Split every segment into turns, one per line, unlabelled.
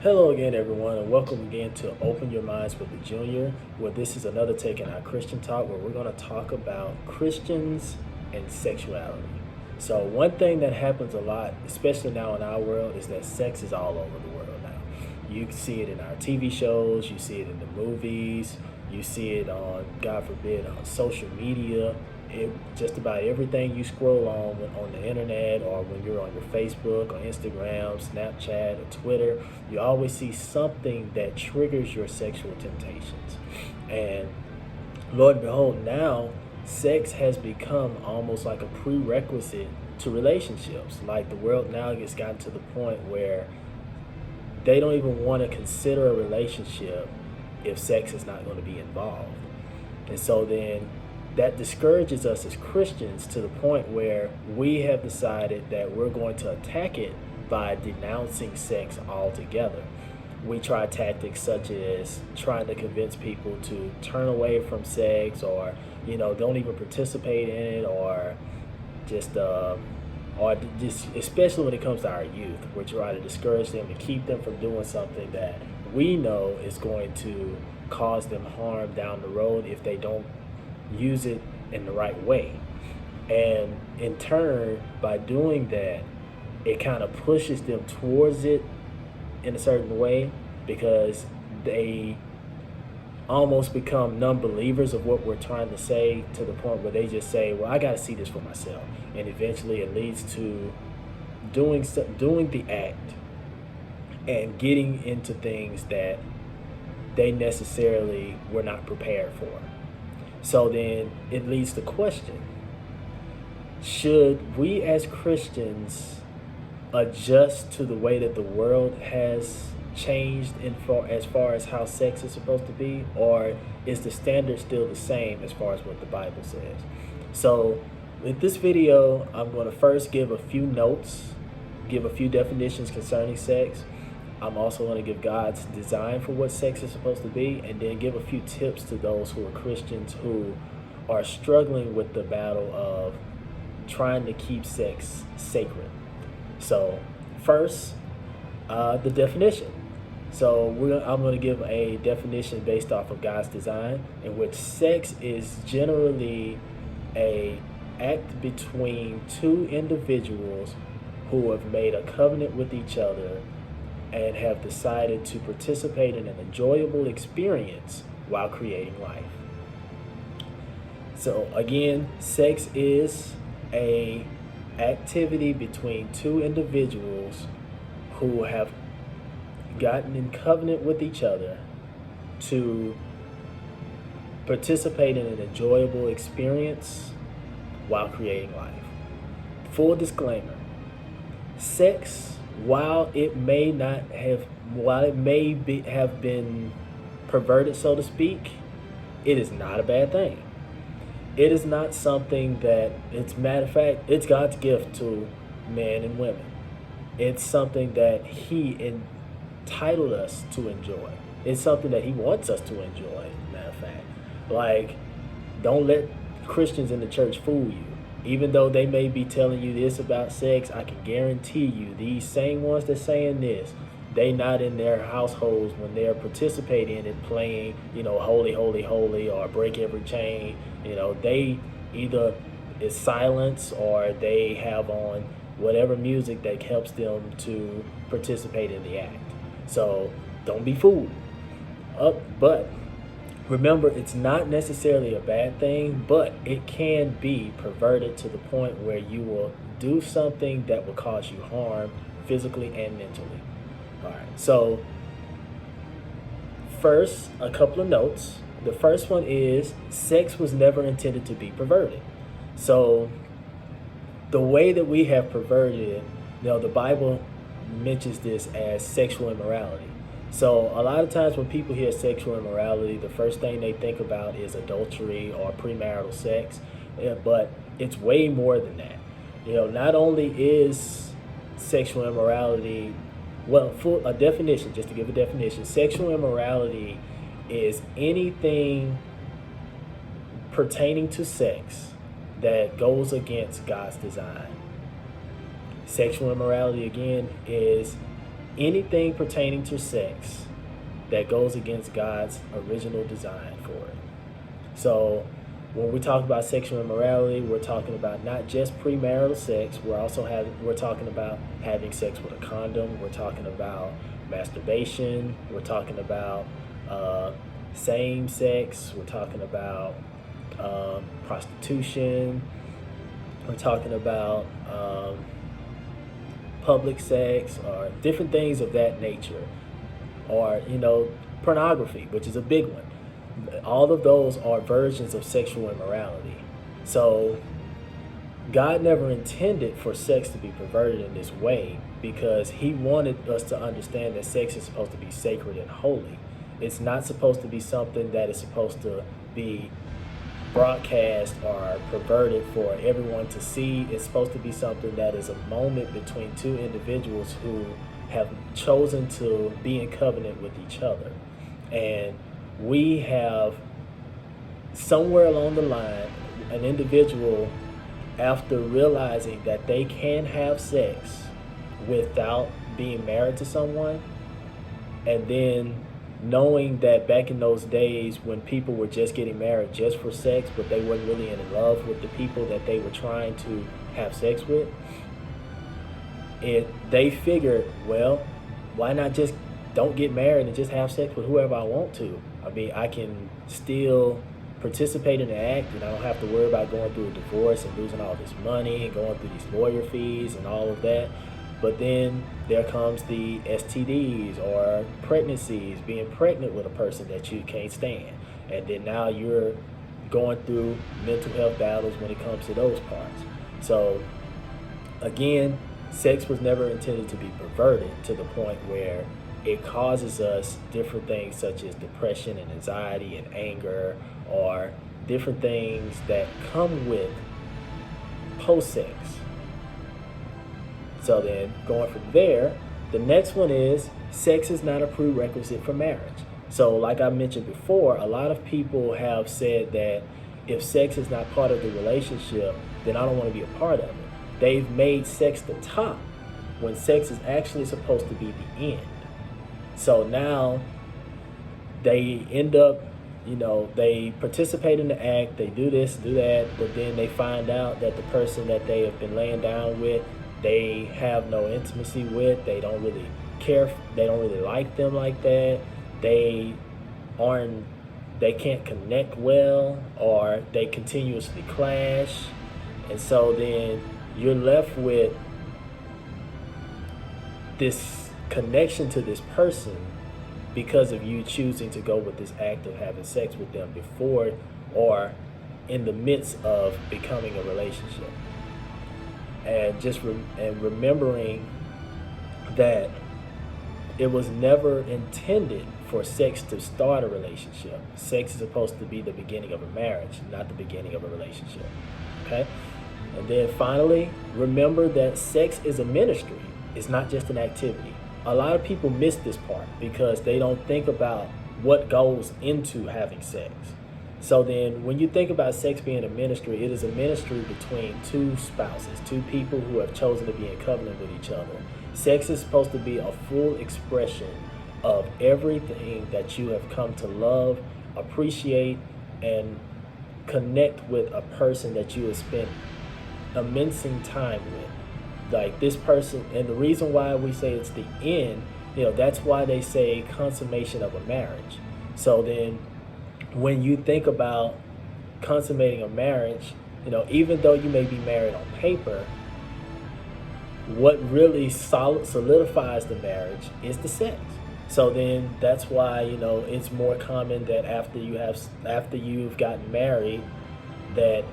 Hello again, everyone, and welcome again to Open Your Minds with the Junior, where this is another take in our Christian talk where we're going to talk about Christians and sexuality. So, one thing that happens a lot, especially now in our world, is that sex is all over the world now. You can see it in our TV shows, you see it in the movies, you see it on, God forbid, on social media. Just about everything you scroll on the internet, or when you're on your Facebook or Instagram, Snapchat, or Twitter, you always see something that triggers your sexual temptations. And Lord and behold, now sex has become almost like a prerequisite to relationships. Like the world now gets gotten to the point where they don't even want to consider a relationship if sex is not going to be involved. And so then that discourages us as Christians to the point where we have decided that we're going to attack it by denouncing sex altogether. We try tactics such as trying to convince people to turn away from sex, or don't even participate in it, or just especially when it comes to our youth, we're trying to discourage them and keep them from doing something that we know is going to cause them harm down the road if they don't use it in the right way. And in turn, by doing that, it kind of pushes them towards it in a certain way, because they almost become non-believers of what we're trying to say, to the point where they just say, well, I got to see this for myself. And eventually it leads to doing the act and getting into things that they necessarily were not prepared for. So then it leads to question: should we as Christians adjust to the way that the world has changed as far as how sex is supposed to be, or is the standard still the same as far as what the Bible says? So with this video, I'm going to first give a few notes, give a few definitions concerning sex. I'm also going to give God's design for what sex is supposed to be, and then give a few tips to those who are Christians who are struggling with the battle of trying to keep sex sacred. So first, the definition. So I'm going to give a definition based off of God's design, in which sex is generally an act between two individuals who have made a covenant with each other and have decided to participate in an enjoyable experience while creating life. So again, sex is a activity between two individuals who have gotten in covenant with each other to participate in an enjoyable experience while creating life. Full disclaimer: sex, while it may have been perverted, so to speak, it is not a bad thing. It is not something that, matter of fact, it's God's gift to men and women. It's something that He entitled us to enjoy. It's something that He wants us to enjoy, matter of fact. Like, don't let Christians in the church fool you. Even though they may be telling you this about sex, I can guarantee you these same ones that saying this, they not in their households when they're participating in it, playing, holy, holy, holy, or break every chain. They either is silence, or they have on whatever music that helps them to participate in the act. So don't be fooled. But remember, it's not necessarily a bad thing, but it can be perverted to the point where you will do something that will cause you harm physically and mentally. All right, so first, a couple of notes. The first one is sex was never intended to be perverted. So the way that we have perverted it, the Bible mentions this as sexual immorality. So a lot of times when people hear sexual immorality, the first thing they think about is adultery or premarital sex, but it's way more than that. Not only is sexual immorality, for a definition, just to give a definition, sexual immorality is anything pertaining to sex that goes against God's design. Sexual immorality, again, is anything pertaining to sex that goes against God's original design for it. So when we talk about sexual immorality, we're talking about not just premarital sex. We're talking about having sex with a condom. We're talking about masturbation. We're talking about same sex. We're talking about prostitution. We're talking about public sex, or different things of that nature, or pornography, which is a big one. All of those are versions of sexual immorality. So God never intended for sex to be perverted in this way, because he wanted us to understand that sex is supposed to be sacred and holy. It's not supposed to be something that is supposed to be broadcast or perverted for everyone to see. It's supposed to be something that is a moment between two individuals who have chosen to be in covenant with each other. And we have, somewhere along the line, an individual, after realizing that they can have sex without being married to someone, and then knowing that back in those days when people were just getting married just for sex, but they weren't really in love with the people that they were trying to have sex with, they figured, well, why not just don't get married and just have sex with whoever I want to? I mean, I can still participate in the act, and I don't have to worry about going through a divorce and losing all this money and going through these lawyer fees and all of that. But then there comes the STDs or pregnancies, being pregnant with a person that you can't stand. And then now you're going through mental health battles when it comes to those parts. So again, sex was never intended to be perverted to the point where it causes us different things such as depression and anxiety and anger, or different things that come with post-sex. So then, going from there, the next one is sex is not a prerequisite for marriage. So like I mentioned before, a lot of people have said that if sex is not part of the relationship, then I don't want to be a part of it. They've made sex the top when sex is actually supposed to be the end. So now they end up, they participate in the act, they do this, do that, but then they find out that the person that they have been laying down with, they have no intimacy with, they don't really care, they don't really like them like that, they can't connect well, or they continuously clash. And so then you're left with this connection to this person because of you choosing to go with this act of having sex with them before or in the midst of becoming a relationship. And just remembering that it was never intended for sex to start a relationship. Sex is supposed to be the beginning of a marriage, not the beginning of a relationship. Okay? And then finally, remember that sex is a ministry. It's not just an activity. A lot of people miss this part because they don't think about what goes into having sex. So then when you think about sex being a ministry, it is a ministry between two spouses, two people who have chosen to be in covenant with each other. Sex is supposed to be a full expression of everything that you have come to love, appreciate, and connect with a person that you have spent immense time with. Like this person, and the reason why we say it's the end, that's why they say consummation of a marriage. So then when you think about consummating a marriage, even though you may be married on paper, what really solidifies the marriage is the sex. So then that's why, it's more common that after you've gotten married, that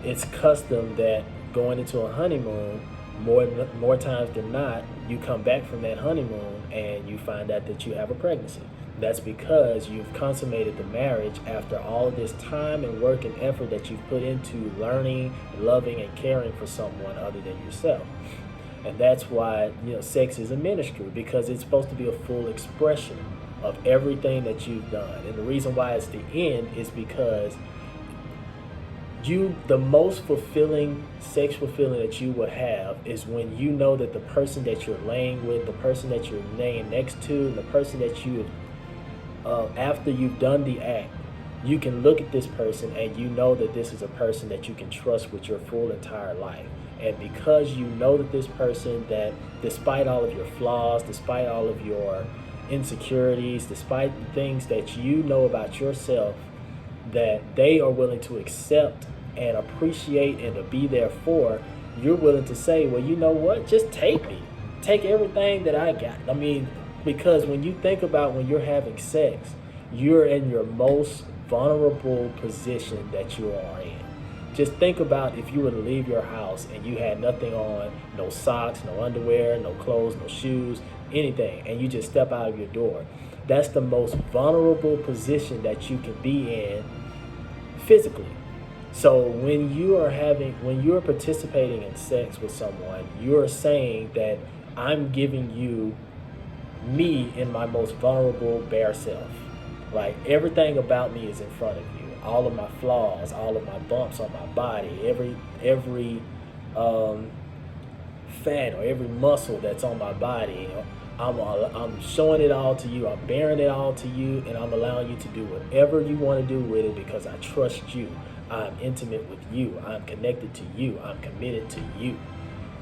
it's custom that going into a honeymoon, more times than not, you come back from that honeymoon and you find out that you have a pregnancy. That's because you've consummated the marriage after all this time and work and effort that you've put into learning, loving, and caring for someone other than yourself. And that's why, sex is a ministry, because it's supposed to be a full expression of everything that you've done. And the reason why it's the end is because The most fulfilling sexual feeling that you will have is when you know that the person that you're laying with, the person that you're laying next to, and the person that you after you've done the act, you can look at this person and you know that this is a person that you can trust with your full entire life. And because you know that this person, that despite all of your flaws, despite all of your insecurities, despite the things that you know about yourself, that they are willing to accept and appreciate and to be there for, you're willing to say, well, you know what, just take me. Take everything that I got. I mean, because when you think about when you're having sex, you're in your most vulnerable position that you are in. Just think about if you were to leave your house and you had nothing on, no socks, no underwear, no clothes, no shoes, anything, and you just step out of your door. That's the most vulnerable position that you can be in physically. So when you're participating in sex with someone, you're saying that I'm giving you me in my most vulnerable, bare self. Like everything about me is in front of you. All of my flaws, all of my bumps on my body, every fat or every muscle that's on my body. I'm showing it all to you. I'm bearing it all to you, and I'm allowing you to do whatever you want to do with it because I trust you. I'm intimate with you. I'm connected to you. I'm committed to you.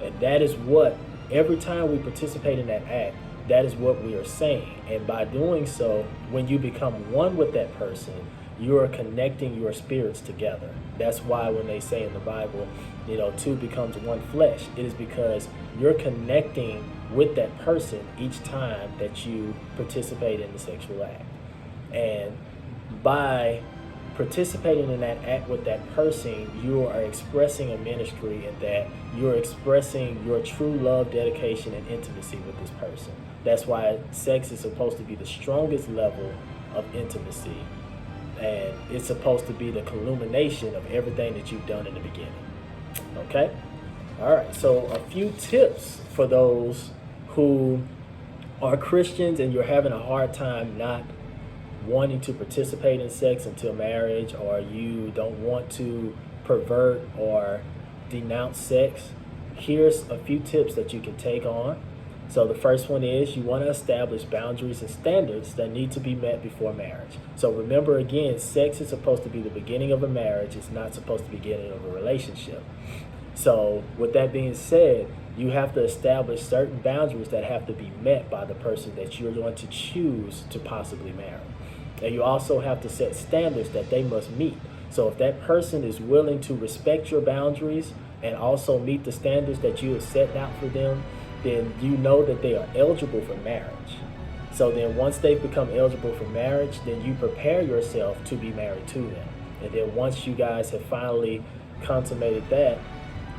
And that is what, every time we participate in that act, that is what we are saying. And by doing so, when you become one with that person, you are connecting your spirits together. That's why when they say in the Bible, two becomes one flesh, it is because you're connecting with that person each time that you participate in the sexual act. And by participating in that act with that person, you are expressing a ministry in that you're expressing your true love, dedication, and intimacy with this person. That's why sex is supposed to be the strongest level of intimacy, and it's supposed to be the culmination of everything that you've done in the beginning. Okay? All right, so a few tips for those who are Christians and you're having a hard time not wanting to participate in sex until marriage, or you don't want to pervert or denounce sex. Here's a few tips that you can take on. So the first one is you want to establish boundaries and standards that need to be met before marriage. So remember again, sex is supposed to be the beginning of a marriage. It's not supposed to be the beginning of a relationship. So with that being said, you have to establish certain boundaries that have to be met by the person that you're going to choose to possibly marry. And you also have to set standards that they must meet. So if that person is willing to respect your boundaries and also meet the standards that you have set out for them, then you know that they are eligible for marriage. So then once they've become eligible for marriage, then you prepare yourself to be married to them. And then once you guys have finally consummated that,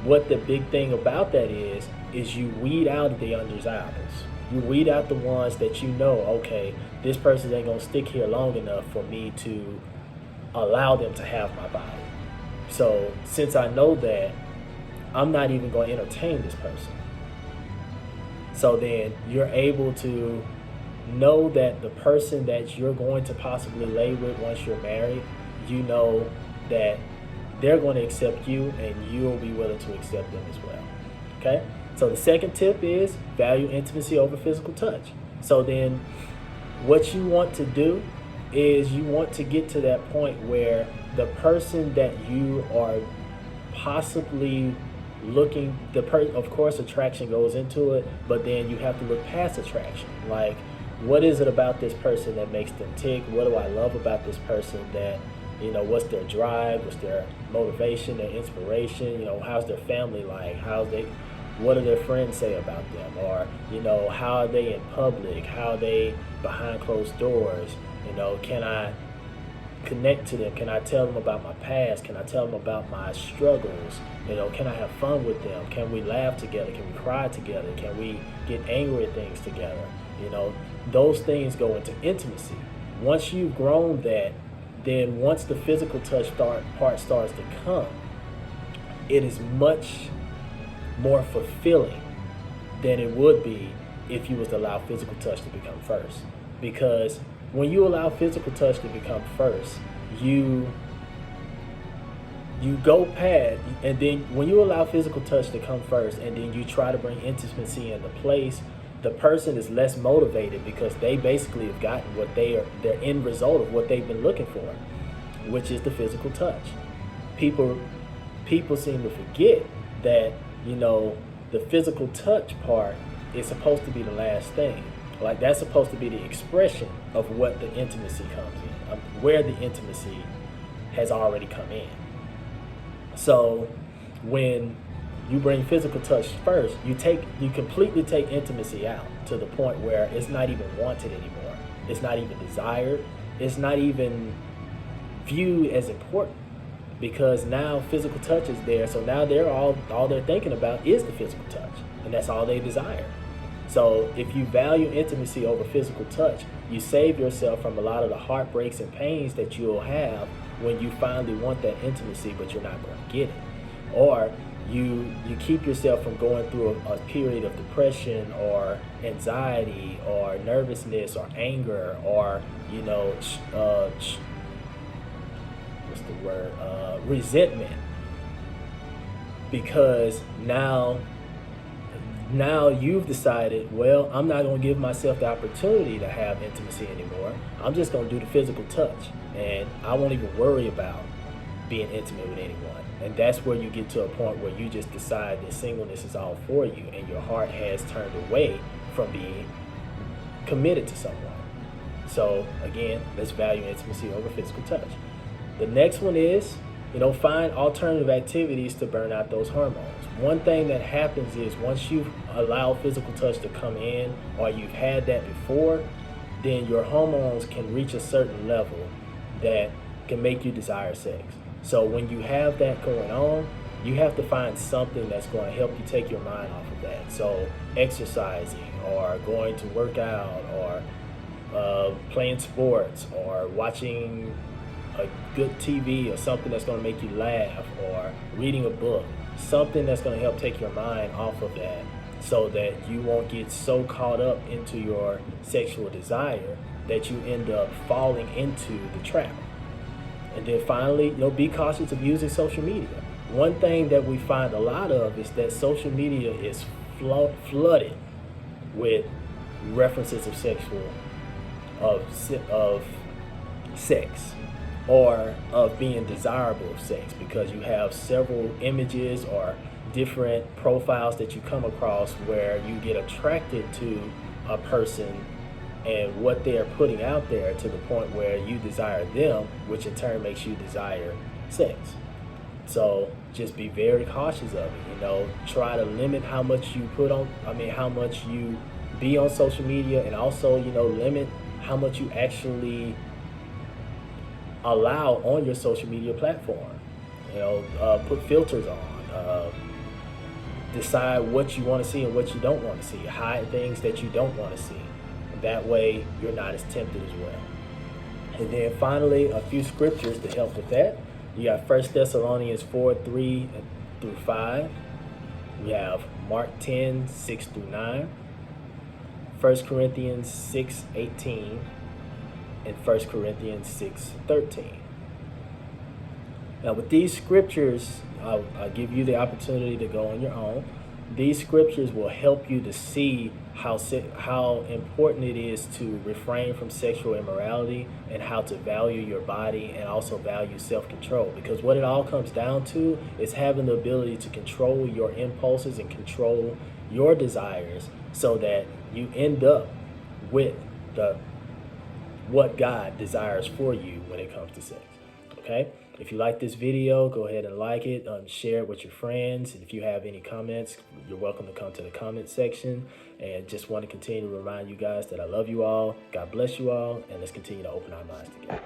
what the big thing about that is you weed out the undesirables. You weed out the ones that you know, okay, this person ain't gonna stick here long enough for me to allow them to have my body. So since I know that, I'm not even gonna entertain this person. So then you're able to know that the person that you're going to possibly lay with once you're married, you know that they're going to accept you and you'll be willing to accept them as well. Okay? So the second tip is value intimacy over physical touch. So then what you want to do is you want to get to that point where the person that you are possibly looking, of course attraction goes into it, but then you have to look past attraction. Like, what is it about this person that makes them tick? What do I love about this person that, what's their drive, what's their motivation, their inspiration, how's their family like, what do their friends say about them, or, how are they in public, how are they behind closed doors, can I connect to them, can I tell them about my past, can I tell them about my struggles, can I have fun with them, can we laugh together, can we cry together, can we get angry at things together, those things go into intimacy. Once you've grown that, then once the physical touch part starts to come, it is much more fulfilling than it would be if you was to allow physical touch to become first. Because when you allow physical touch to become first, you you go past, and then when you allow physical touch to come first, and then you try to bring intimacy into place, the person is less motivated because they basically have gotten what their end result of what they've been looking for, which is the physical touch. People seem to forget that, the physical touch part is supposed to be the last thing. Like, that's supposed to be the expression of what the intimacy comes in, where the intimacy has already come in. So when you bring physical touch first, you completely take intimacy out to the point where it's not even wanted anymore. It's not even desired. It's not even viewed as important, because now physical touch is there. So now all they're thinking about is the physical touch, and that's all they desire. So if you value intimacy over physical touch, you save yourself from a lot of the heartbreaks and pains that you'll have when you finally want that intimacy, but you're not going to get it. Or you keep yourself from going through a period of depression or anxiety or nervousness or anger or, resentment, because now you've decided, well, I'm not going to give myself the opportunity to have intimacy anymore. I'm just going to do the physical touch, and I won't even worry about being intimate with anyone. And that's where you get to a point where you just decide that singleness is all for you, and your heart has turned away from being committed to someone. So again, let's value intimacy over physical touch. The next one is, find alternative activities to burn out those hormones. One thing that happens is once you allow physical touch to come in, or you've had that before, then your hormones can reach a certain level that can make you desire sex. So when you have that going on, you have to find something that's going to help you take your mind off of that. So exercising, or going to work out, or playing sports, or watching a good TV, or something that's going to make you laugh, or reading a book, something that's going to help take your mind off of that, so that you won't get so caught up into your sexual desire that you end up falling into the trap. And then finally, be cautious of using social media. One thing that we find a lot of is that social media is flooded with references of sex, or of being desirable of sex, because you have several images or different profiles that you come across where you get attracted to a person and what they're putting out there, to the point where you desire them, which in turn makes you desire sex. So just be very cautious of it. Try to limit how much you how much you be on social media, and also, limit how much you actually allow on your social media platform. Put filters on, decide what you want to see and what you don't want to see, hide things that you don't want to see. That way you're not as tempted as well. And then finally, a few scriptures to help with that. You got 1 Thessalonians 4:3-5. We have Mark 10:6-9, 1 Corinthians 6:18, and 1 Corinthians 6:13. Now with these scriptures, I'll give you the opportunity to go on your own. These scriptures will help you to see how important it is to refrain from sexual immorality, and how to value your body, and also value self-control. Because what it all comes down to is having the ability to control your impulses and control your desires, so that you end up with what God desires for you when it comes to sex. Okay? If you like this video, go ahead and like it, share it with your friends. And if you have any comments, you're welcome to come to the comment section. And just want to continue to remind you guys that I love you all. God bless you all. And let's continue to open our minds together.